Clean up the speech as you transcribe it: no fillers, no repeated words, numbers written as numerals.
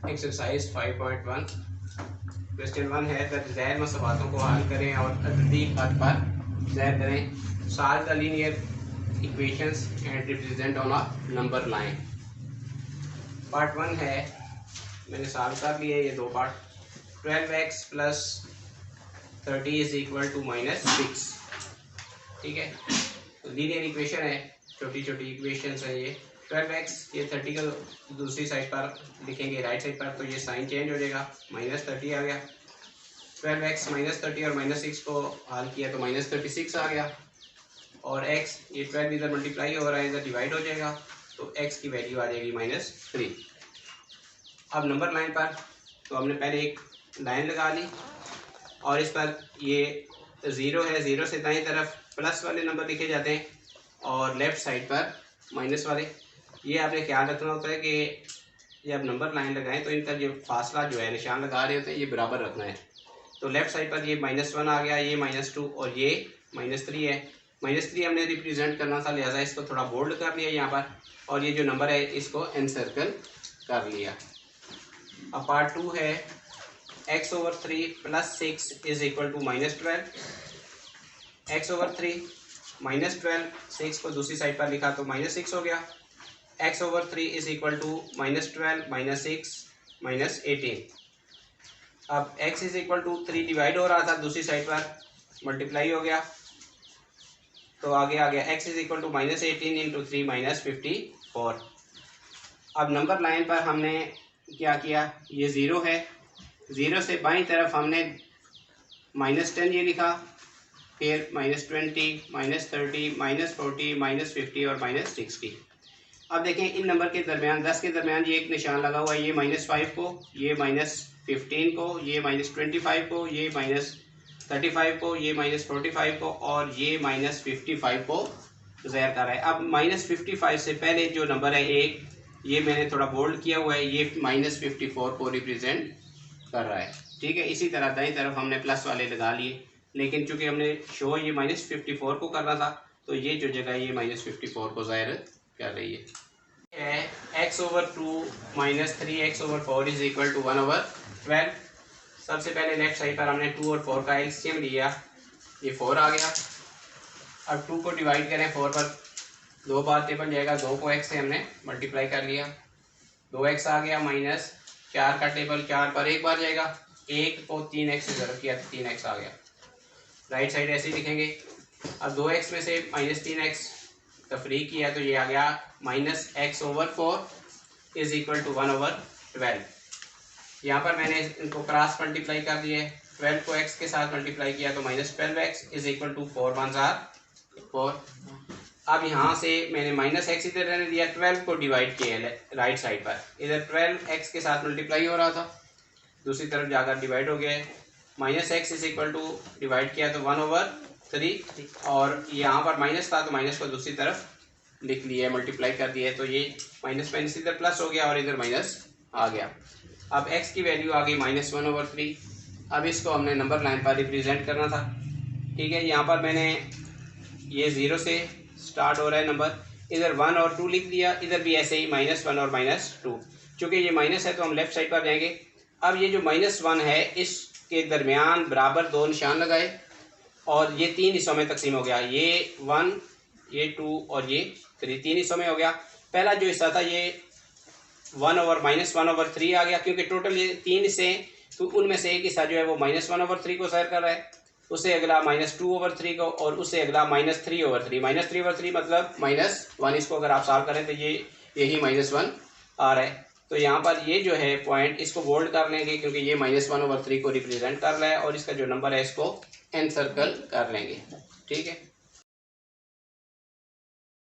Exercise 5.1 question 1 है ज़ैर मसवातों को हल करें और अददी पद पर ज़ैर करें। Solve the linear equations and represent on a number line. Part 1 है, मैंने सॉल्व कर लिया ये दो part. 12x plus 30 is equal to -6। ठीक है, तो लीनियर इक्वेशन है, छोटी छोटी इक्वेशंस है ये। 12x ये 30 को दूसरी साइड पर लिखेंगे, राइट साइड पर, तो ये साइन चेंज हो जाएगा, -30 आ गया। 12x -30 और -6 को हल किया तो -36 आ गया। और x ये 12 इधर मल्टीप्लाई हो रहा है, इधर डिवाइड हो जाएगा, तो x की वैल्यू आ जाएगी -3। अब नंबर लाइन पर तो हमने पहले एक लाइन लगा ली और इस पर ये 0 है, 0 से दाईं तरफ प्लस वाले नंबर लिखे जाते हैं और लेफ़्ट साइड पर माइनस वाले। ये आपने ख्याल रखना होता है कि जब नंबर लाइन लगाएं तो इनका जो फासला जो है निशान लगा रहे होते हैं ये बराबर रखना है। तो लेफ़्ट साइड पर ये -1 आ गया, ये -2 और ये -3 है। -3 हमने रिप्रेजेंट करना था, लिहाजा इसको थोड़ा बोल्ड कर लिया यहाँ पर, और ये जो नंबर है इसको एनसर्कल कर लिया। अब पार्ट 2 है, x/3 + 6 is equal to -12। x/3 -12, 6 को दूसरी साइड पर लिखा तो -6 हो गया। x/3 is equal to -12 - 6 -18। अब x is equal to 3 divide हो रहा था, दूसरी साइड पर मल्टीप्लाई हो गया, तो आगे आ गया x इज इक्वल टू -18 × 3 -54। अब नंबर लाइन पर हमने क्या किया, ये 0 है, 0 से बाईं तरफ हमने -10 ये लिखा, फिर -20 -30 -40 -50 और -60। अब देखें इन नंबर के दरमियान 10 के दरमियान ये एक निशान लगा हुआ है, ये -5 को, ये -15 को, ये -25 को, ये -35 को, ये -45 को और ये -55 को ज़ाहिर कर रहा है। अब -55 से पहले जो नंबर है एक, ये मैंने थोड़ा बोल्ड किया हुआ है, ये -54 को रिप्रेजेंट कर रहा है। ठीक है, इसी तरह दाईं तरफ हमने प्लस वाले लगा लिए, लेकिन चूंकि हमने शो ये -54 को करना था तो ये जो जगह ये -54 को ज़ाहिर कर रही है। x/2 - 3x/4 is equal to 1/12। सबसे पहले लेफ्ट साइड पर हमने 2 और 4 का एलसीएम लिया, ये 4 आ गया। अब 2 को डिवाइड करें 4 पर, 2 बार टेबल जाएगा, 2 को x से हमने मल्टीप्लाई कर लिया, 2x आ गया, -4 का टेबल 4 पर एक बार जाएगा, 1 को 3x से ज़रूर किया तो 3x आ गया। राइट साइड ऐसे ही लिखेंगे। अब 2x में से -3x तफरीक किया तो ये आ गया -x/4 इज इक्वल टू 1/12। यहाँ पर मैंने इनको क्रॉस मल्टीप्लाई कर दिए, 12 को x के साथ मल्टीप्लाई किया तो -12x इज इक्वल टू 4 × 4। अब यहाँ से मैंने -x इधर रहने दिया, 12 को डिवाइड किया राइट साइड पर, इधर 12x के साथ मल्टीप्लाई हो रहा था, दूसरी तरफ जाकर डिवाइड हो गया, -x इज इक्वल टू डिवाइड किया तो 1/3 और यहाँ पर माइनस था तो माइनस को दूसरी तरफ लिख लिया, मल्टीप्लाई कर दिया, तो ये माइनस इधर प्लस हो गया और इधर माइनस आ गया। अब x की वैल्यू आ गई -1/3। अब इसको हमने नंबर लाइन पर रिप्रेजेंट करना था। ठीक है, यहाँ पर मैंने ये 0 से स्टार्ट हो रहा है नंबर, इधर 1 और 2 लिख दिया, इधर भी ऐसे ही -1 और -2। चूँकि ये माइनस है तो हम लेफ्ट साइड पर जाएंगे। अब ये जो -1 है इसके दरमियान बराबर 2 निशान लगाए और ये 3 हिस्सों में तकसीम हो गया, ये 1, ये 2 और ये 3, 3 हिस्सों में हो गया। पहला जो हिस्सा था ये 1/3 आ गया, क्योंकि टोटल ये 3 हिस्से हैं तो उनमें से एक हिस्सा जो है वो -1/3 को ज़ाहिर कर रहा है, उससे अगला -2/3 को और उससे अगला -3/3। -3/3 मतलब -1, इसको अगर आप सॉल्व करें तो ये यही -1 आ रहा है। तो यहाँ पर ये जो है पॉइंट इसको बोल्ड कर लेंगे क्योंकि ये -1/3 को रिप्रेजेंट कर रहा है और इसका जो नंबर है इसको एनसर्कल कर लेंगे। ठीक है।